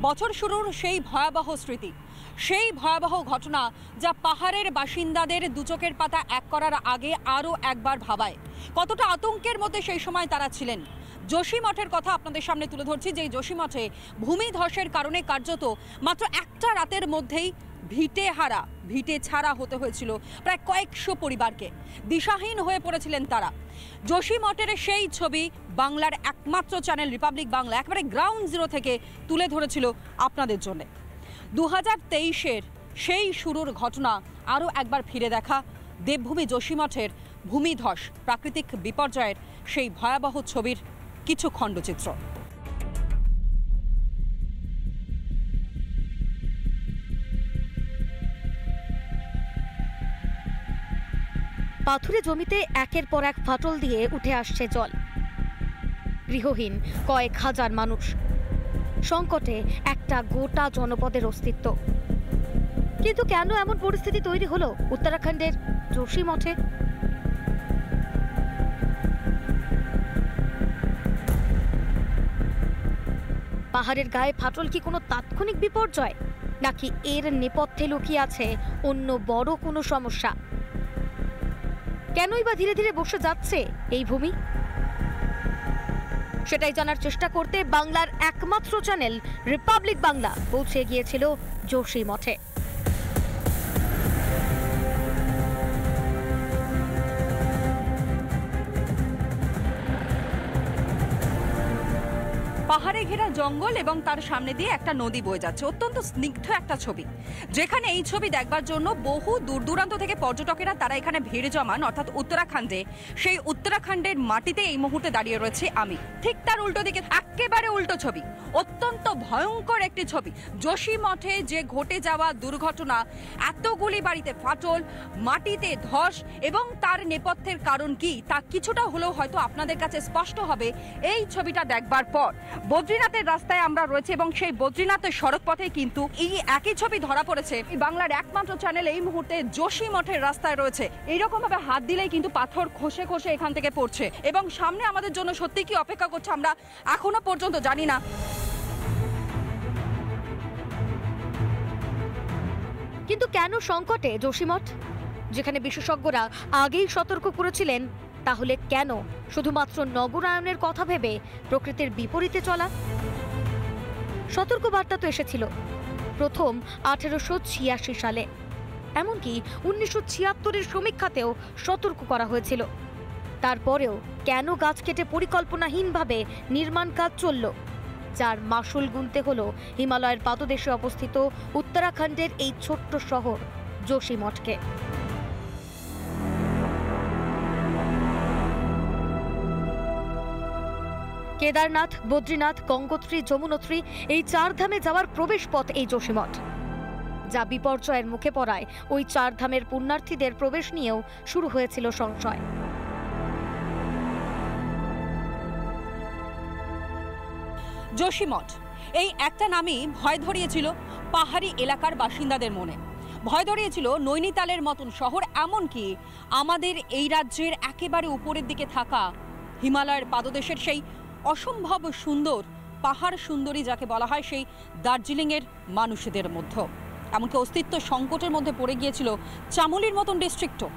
বছর শুরুর সেই ভয়াবহ স্মৃতি, সেই ভয়াবহ ঘটনা যা পাহাড়ের বাসিন্দাদের দুচোখের পাতা এক করার আগে আরও একবার ভাবায় কতটা আতঙ্কের মধ্যে সেই সময় তারা ছিলেন। যোশীমঠের কথা আপনাদের সামনে তুলে ধরছি, যে যোশীমঠে ভূমিধসের কারণে কার্যত মাত্র একটা রাতের মধ্যেই ভিটে ছাড়া হতে হয়েছিল প্রায় কয়েকশো পরিবারকে। দিশাহীন হয়ে পড়েছিলেন তারা। যোশীমঠের সেই ছবি বাংলার একমাত্র চ্যানেল রিপাবলিক বাংলা একেবারে গ্রাউন্ড জিরো থেকে তুলে ধরেছিল আপনাদের জন্য। 2023-এর সেই শুরুর ঘটনা আরও একবার ফিরে দেখা দেবভূমি যোশীমঠের ভূমিধস প্রাকৃতিক বিপর্যয়ের সেই ভয়াবহ ছবির কিছু খণ্ডচিত্র। পাথুরে জমিতে একের পর এক ফাটল দিয়ে উঠে আসছে জল। গৃহহীন কয়েক হাজার মানুষ, সংকটে একটা গোটা জনপদের অস্তিত্ব। কিন্তু কেন এমন পরিস্থিতি তৈরি হলো উত্তরাখণ্ডের যোশীমঠে? পাহাড়ের গায়ে ফাটল কি কোনো তাৎক্ষণিক বিপর্যয়, নাকি এর নেপথ্যে লুকিয়ে আছে অন্য বড় কোনো সমস্যা? কেনই বা ধীরে ধীরে বসে যাচ্ছে এই ভূমি? সেটাই জানার চেষ্টা করতে বাংলার একমাত্র চ্যানেল রিপাবলিক বাংলা পৌঁছে গিয়েছিল যোশীমঠে। পাহাড়ে ঘেরা জঙ্গল এবং তার সামনে দিয়ে একটা নদী বয়ে যাচ্ছে, অত্যন্ত স্নিগ্ধ একটা ছবি, যেখানে এই ছবি দেখবার জন্য বহু দূর দূরান্ত থেকে পর্যটকেরা তারা এখানে ভিড় জমান। অর্থাৎ উত্তরাখণ্ডে, সেই উত্তরাখণ্ডের মাটিতে এই মুহূর্তে দাঁড়িয়ে রয়েছে আমি। ঠিক তার উল্টো দিকে একেবারে উল্টো ছবি, অত্যন্ত ভয়ঙ্কর একটি ছবি। যোশীমঠে যে ঘটে যাওয়া দুর্ঘটনা, এতগুলি বাড়িতে ফাটল, মাটিতে ধস এবং তার নেপথ্যের কারণ কি তা কিছুটা হলেও হয়তো আপনাদের কাছে স্পষ্ট হবে এই ছবিটা দেখবার পর। বদ্রীনাথের রাস্তায় আমরা রয়েছে এবং সেই বদ্রীনাথের সড়ক পথে কিন্তু এই একই ছবি ধরা পড়েছে। বাংলার একমাত্র চ্যানেল এই মুহূর্তে যোশীমঠের রাস্তায় রয়েছে। এইরকম ভাবে হাত দিলেই কিন্তু পাথর খসে খসে এখান থেকে পড়ছে এবং সামনে আমাদের জন্য সত্যি কি অপেক্ষা করছে আমরা এখনো পর্যন্ত জানি না। কিন্তু কেন সংকটে যোশীমঠ, যেখানে বিশেষজ্ঞরা আগেই সতর্ক করেছিলেন? তাহলে কেন শুধুমাত্র নগরায়নের কথা ভেবে প্রকৃতির বিপরীতে চলা? সতর্কবার্তা তো এসেছিল প্রথম 1886 সালে, এমনকি 1976-এর সমীক্ষাতেও সতর্ক করা হয়েছিল। তারপরেও কেন গাছ কেটে পরিকল্পনাহীনভাবে নির্মাণ কাজ চলল, যার মাসুল গুনতে হলো হিমালয়ের পাদদেশে অবস্থিত উত্তরাখণ্ডের এই ছোট্ট শহর যোশীমঠকে। কেদারনাথ, বদ্রীনাথ, গঙ্গোত্রী, যমুনোত্রী এই চার ধামে যাওয়ার প্রবেশ পথ এই যোশীমঠ, যা বিপর্যয়ের মুখে পড়ায় ওই চার ধামের পুণ্যার্থীদের প্রবেশ নিয়েও শুরু হয়েছিল সংশয়। যোশীমঠ এই একটা নামই ভয় ধরিয়েছিল পাহাড়ি এলাকার বাসিন্দাদের মনে, ভয় ধরিয়েছিল নৈনিতালের মতন শহর, এমনকি আমাদের এই রাজ্যের একেবারে উপরের দিকে থাকা হিমালয়ের পাদদেশের সেই অসম্ভব সুন্দর পাহাড় সুন্দরী যাকে বলা হয় সেই দার্জিলিংয়ের মানুষদের মধ্যে। এমনকি অস্তিত্ব সংকটের মধ্যে পড়ে গিয়েছিল চামোলির মতন ডিস্ট্রিক্টও।